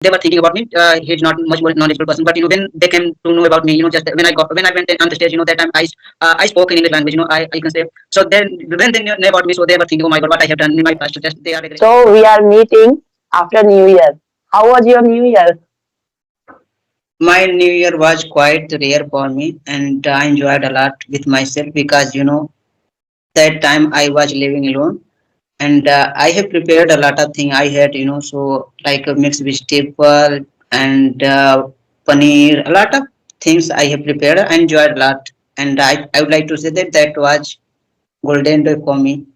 they were thinking about me. He's not much more knowledgeable person, but when they came to know about me, just when I went on the stage, that time I spoke in English language, I can say. So then when they knew about me, so they were thinking, oh my God, what I have done in my past. Just they are regretting. So we are meeting after New Year. How was your New Year? My New Year was quite rare for me, and I enjoyed a lot with myself because that time I was living alone, and I have prepared a lot of things. I had so like a mixed vegetable and paneer, a lot of things I have prepared. I enjoyed a lot, and I would like to say that that was golden day for me.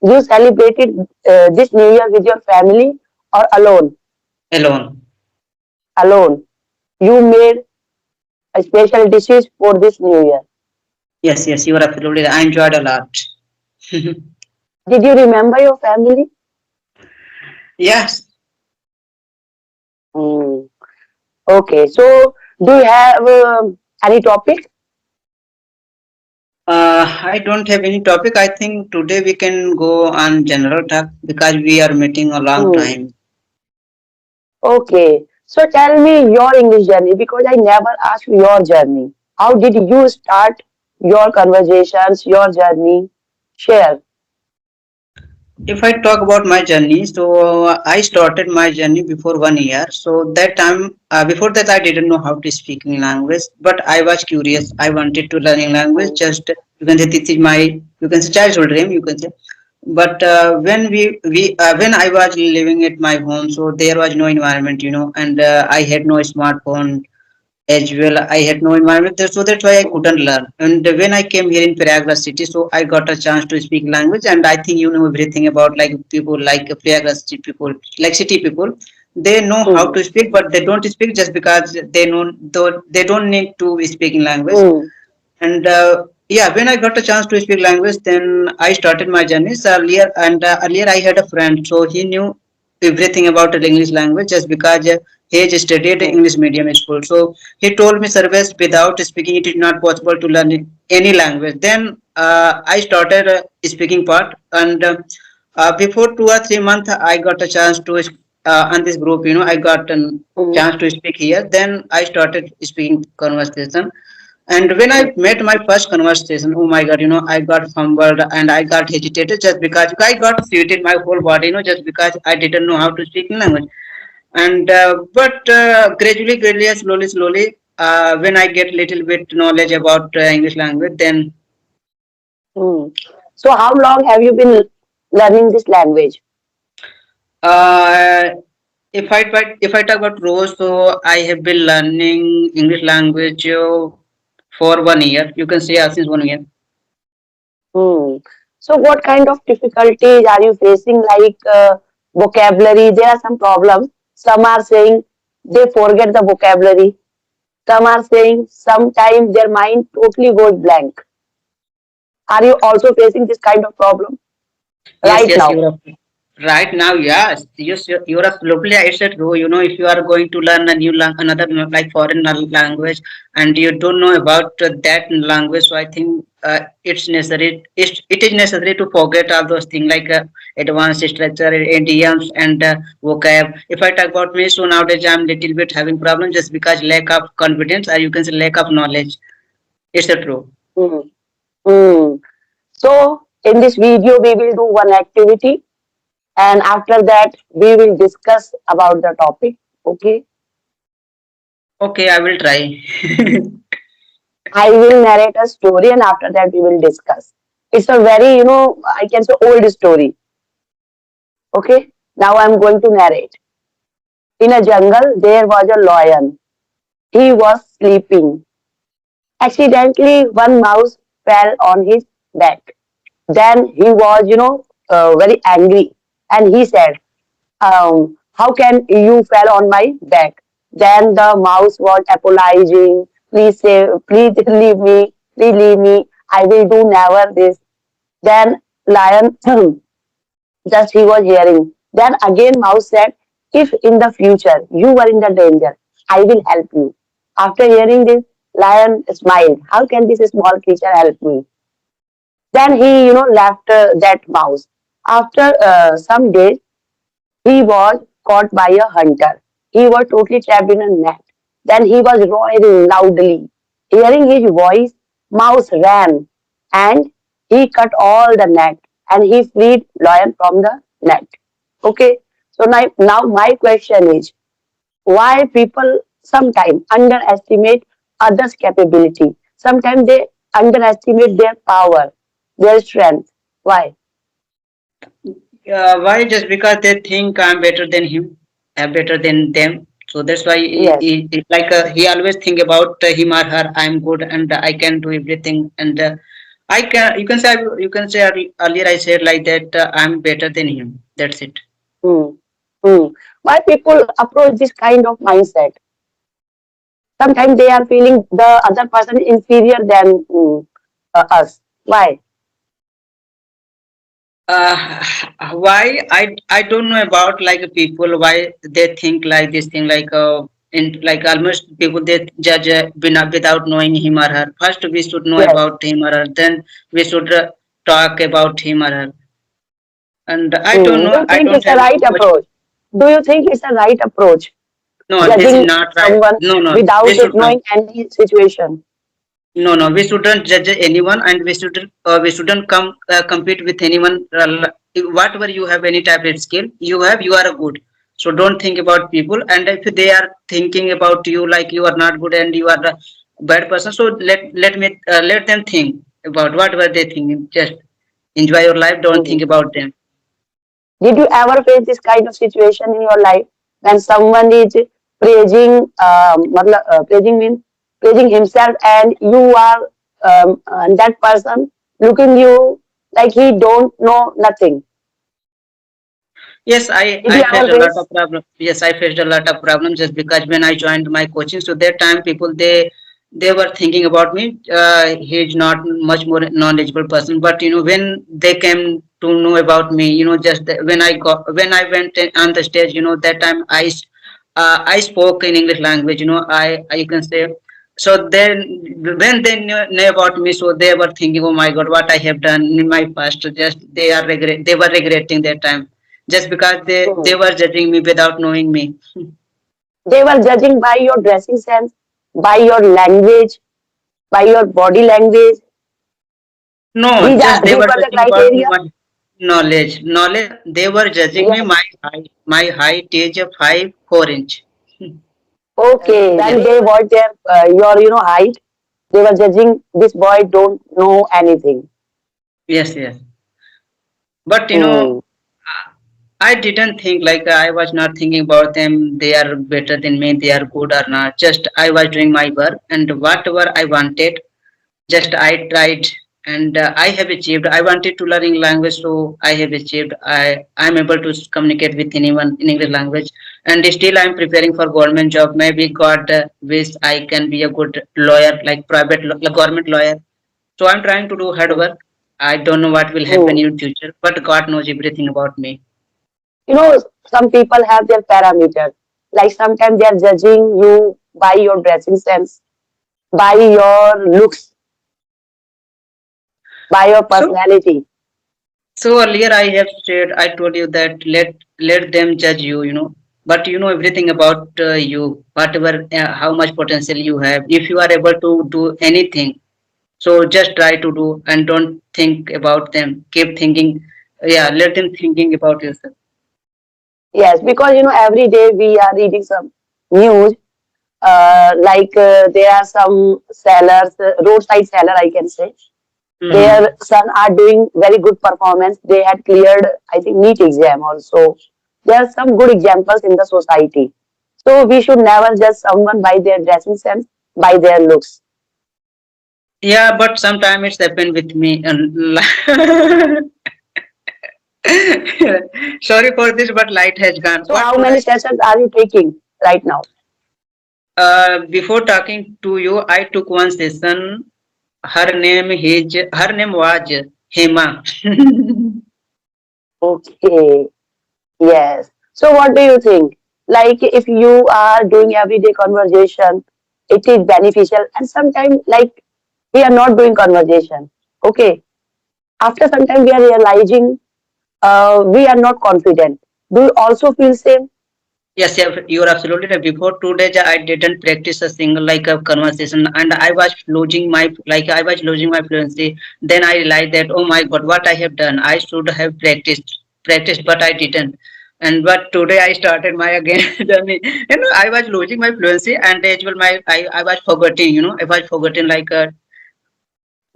You celebrated this New Year with your family or alone? Alone. Alone. You made a special dishes for this New Year. Yes, yes, you are absolutely right. I enjoyed a lot. Did you remember your family? Yes. Hmm. Okay, so do you have any topic? I don't have any topic. I think today we can go on general talk because we are meeting a long Hmm. time. Okay, so tell me your English journey because I never asked your journey. How did you start your conversations, your journey? Share. If I talk about my journey, so I started my journey before 1 year. So that time, before that, I didn't know how to speak in language, but I was curious. I wanted to learn in language. Hmm. Just you can say this is my childhood dream. You can say, but when I was living at my home, so there was no environment, and I had no smartphone as well. I had no environment there, so that's why I couldn't learn. And when I came here in Prayagraj city, so I got a chance to speak language, and I think you know everything about like people like Prayagraj city people, like city people. They know how Hmm. to speak, but they don't speak just because they know they don't need to speak in language. Hmm. And yeah, when I got a chance to speak language, then I started my journey. So earlier, and earlier I had a friend, so he knew everything about the English language just because he had studied Hmm. English medium school. So he told me, Sarvesh, without speaking, it is not possible to learn any language. Then I started speaking part, and before 2 or 3 months, I got a chance to on this group. I got a Hmm. chance to speak here. Then I started speaking conversation. And when Hmm. I met my first conversation, oh my God, I got fumbled and I got hesitated just because I got sweated my whole body, just because I didn't know how to speak in language. And but gradually, slowly, when I get little bit knowledge about English language, then Hmm. So how long have you been learning this language? uh, if I talk about Rose, so I have been learning English language for 1 year. You can say since 1 year. Hmm. So what kind of difficulties are you facing? Like vocabulary, there are some problems. Some are saying they forget the vocabulary. Some are saying sometimes their mind totally goes blank. Are you also facing this kind of problem Yes, right yes, now? you're right now. Yes, yes, you're absolutely right. It's true. If you are going to learn a new another like foreign language, and you don't know about that language, so I think it's necessary. It is necessary to forget all those things like advanced structure, idioms, and vocab. If I talk about me, so nowadays I'm little bit having problem just because lack of confidence, or you can say lack of knowledge. It's true. Hmm. Hmm. So in this video, we will do one activity, and after that, we will discuss about the topic. Okay. Okay, I will try. I will narrate a story, and after that, we will discuss. It's a very, I can say old story. Okay. Now I'm going to narrate. In a jungle, there was a lion. He was sleeping. Accidentally, one mouse fell on his back. Then he was, very angry, and he said, "How can you fell on my back?" Then the mouse was apologizing. Please leave me, please leave me. I will do never this. Then lion just he was hearing. Then again mouse said, "If in the future you were in the danger, I will help you." After hearing this, lion smiled. How can this small creature help me? Then he, left that mouse. After some days, he was caught by a hunter. He was totally trapped in a net. Then he was roaring loudly. Hearing his voice, Mouse ran and he cut all the net and he freed lion from the net. Okay. So now my question is why people sometimes underestimate others' capability. Sometimes they underestimate their power, their strength. Why? Why? Just because they think I'm better than him, I'm better than them. So that's why Yes. like he always think about him or her. I'm good and I can do everything. And I can. You can say earlier I said like that. I'm better than him. That's it. Hmm. Hmm. Why people approach this kind of mindset? Sometimes they are feeling the other person inferior than us. Why? uh, why I don't know about like people why they think like this thing like in like almost people they judge without knowing him or her. First we should know Yes. about him or her, then we should talk about him or her. And I don't Hmm. Do know, you I think don't it's the have right too much. approach? Do you think it's the right approach? No, this is Judging not right. someone No, we without should not. knowing any situation. No, we shouldn't judge anyone, and we shouldn't come compete with anyone. Whatever you have, any type of skill you have, you are good. So don't think about people, and if they are thinking about you like you are not good and you are a bad person, so let them think about whatever they think. Just enjoy your life. Don't Hmm. think about them. Did you ever face this kind of situation in your life when someone is praising means praising himself and you are that person looking you like he don't know nothing? Yes, Did I you faced ever a lot face? of problems. Yes, I faced a lot of problems just because when I joined my coaching, so that time people they were thinking about me. He's not much more knowledgeable person, but when they came to know about me, just when I went on the stage, that time I spoke in English language. I can say. So then when they knew about me, so they were thinking, oh my God, what I have done in my past. Just they were regretting that time just because they Hmm. were judging me without knowing me. They were judging by your dressing sense, by your language, by your body language. No, just they These were were the judging about criteria. my knowledge. Knowledge. They were judging me Yes. my height is of 5'4". Okay. Yes, When they watch their your height, they were judging this boy don't know anything. yes. But Hmm. I didn't think like I was not thinking about them. They are better than me. They are good or not. Just I was doing my work and whatever I wanted. Just I tried and I have achieved. I wanted to learn English language, so I have achieved. I'm able to communicate with anyone in English language, and still I'm preparing for government job. Maybe God wish I can be a good lawyer, like government lawyer. So I'm trying to do hard Hmm. work. I don't know what will happen Hmm. in future, but God knows everything about me. Some people have their parameters. Like sometimes they are judging you by your dressing sense, by your looks, by your So personality. So earlier I told you that let them judge you, but you know everything about you, whatever, how much potential you have. If you are able to do anything, so just try to do and don't think about them. Keep thinking, yeah, let them thinking about yourself. Yes, because every day we are reading some news. There are some sellers, roadside seller, I can say. Hmm. Their son are doing very good performance. They had cleared, I think, NEET exam also. There are some good examples in the society. So we should never judge someone by their dressing sense, by their looks. Yeah, but sometimes it's happened with me. And sorry for this, but light has gone. So What how should many I? sessions are you taking right now? Before talking to you, I took one session. Her name was Hema. Okay, yes. So what do you think? Like if you are doing everyday conversation, it is beneficial. And sometimes like we are not doing conversation. Okay. After some time we are realizing we are not confident. Do you also feel same? Yes, yeah, you're absolutely right. Before 2 days, I didn't practice a single like a conversation, and I was losing my fluency. Then I realized that, oh my God, what I have done. I should have practiced, but I didn't. And but today I started my again journey. I was losing my fluency, and as well I was forgetting. I was forgetting like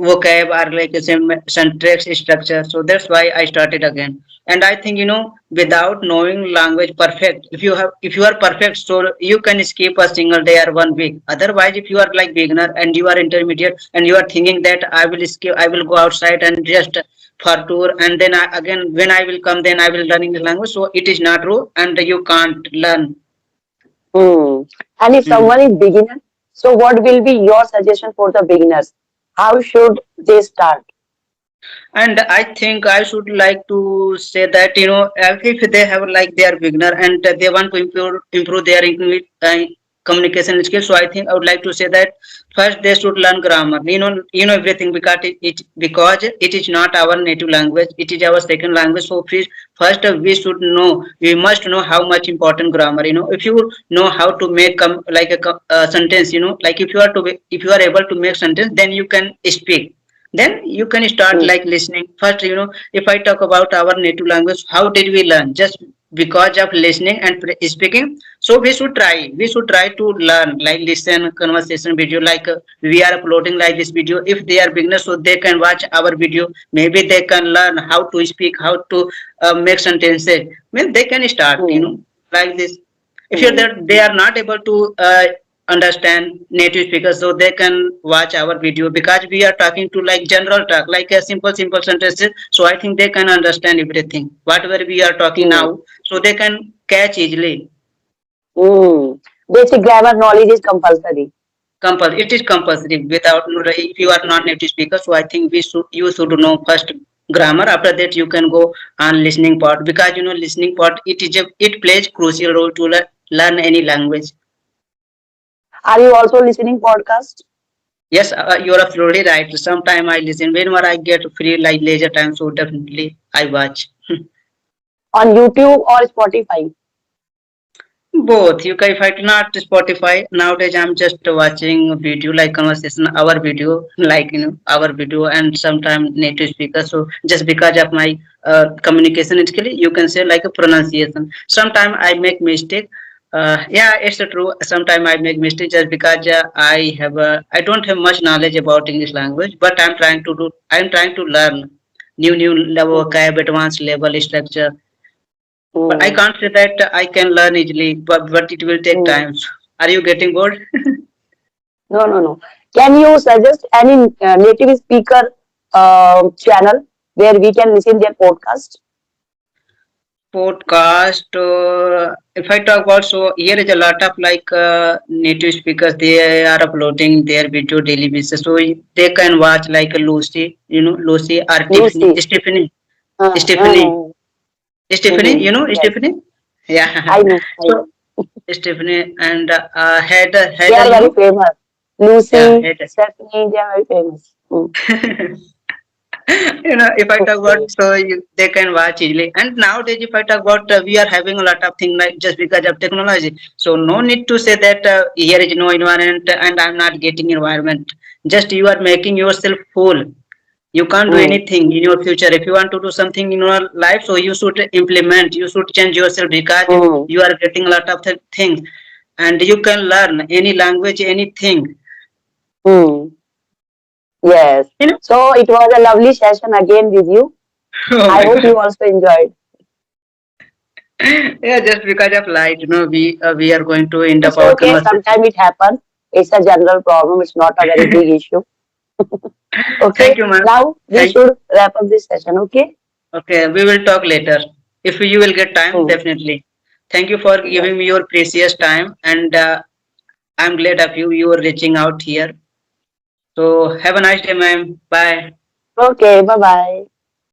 vocab or like some syntax structure. So that's why I started again. And I think without knowing language perfect, if you are perfect, so you can skip a single day or 1 week. Otherwise, if you are like beginner and you are intermediate and you are thinking that I will go outside and just for tour, and then again when I will come, then I will learn English language. So it is not true, and you can't learn. Hmm. And if Hmm. someone is beginner, so what will be your suggestion for the beginners? How should they start? And I think I should like to say that if they have like they are beginner and they want to improve their English communication skills. So I think I would like to say that first they should learn grammar. Everything, because it is not our native language. It is our second language. So please, first we must know how much important grammar. If you know how to make like a sentence. Like if you are able to make sentence, then you can speak, then you can start Hmm. like listening first. If I talk about our native language, how did we learn? Just because of listening and speaking. So we should try to learn, like listen conversation video, like we are uploading like this video. If they are beginners, so they can watch our video. Maybe they can learn how to speak, how to make sentences. They can start Hmm. like this. If you're Hmm. there, they are not able to understand native speakers, so they can watch our video, because we are talking to like general talk, like a simple sentences. So I think they can understand everything whatever we are talking Hmm. now, so they can catch easily. Hmm. Basic grammar knowledge is compulsory. It is compulsory. Without if you are not native speaker, so I think you should know first grammar. After that you can go on listening part, because listening part, it plays crucial role to learn any language. Are you also listening podcast Yes, you're absolutely right. Sometime I listen whenever I get free, like leisure time. So definitely I watch. on YouTube or Spotify? Both. You can, if I do not Spotify nowadays, I'm just watching video like conversation, our video, like our video, and sometimes native speaker. So just because of my communication skill, you can say like a pronunciation. Sometimes I make mistake. Yeah, it's true. Sometimes I make mistake just because I don't have much knowledge about English language, but I'm trying to learn new level Hmm. vocab, advanced level structure. But I Hmm. can't say that I can learn easily, but it will take Hmm. time. Are you getting bored? No, no, no. Can you suggest any native speaker channel where we can listen their podcast? Podcast. If I talk about, so here is a lot of like native speakers. They are uploading their video daily basis, so they can watch like Lucy, Lucy or Tiffany, Lucy. Stephanie, Stephanie. Mm-hmm. Yes, Stephanie. Yeah. I know, I So know. Stephanie and Heather, They Heather. are very famous. Yeah, Lucy, Heather. Stephanie, they are very famous. Mm. If I talk about, Okay. so they can watch easily. And nowadays, if I talk about, we are having a lot of things like just because of technology. So no need to say that here is no environment and I'm not getting environment. Just you are making yourself full. You can't do Mm. anything in your future. If you want to do something in your life, so you should implement, you should change yourself, because Mm. you are getting a lot of things, and you can learn any language, anything. Mm. Yes. You know. So it was a lovely session again with you. Oh I my hope God. you also enjoyed. Yeah, just because of light, we are going to end up It's our okay. conversation. Sometimes it happens. It's a general problem. It's not a very big issue. Thank Okay. you, ma'am. Now we Thank. should wrap up this session. Okay. Okay, we will talk later. If you will get time, Mm. definitely. Thank you for Yes. giving me your precious time, and I'm glad of you. You are reaching out here. So have a nice day, ma'am. Bye. Okay. Bye bye.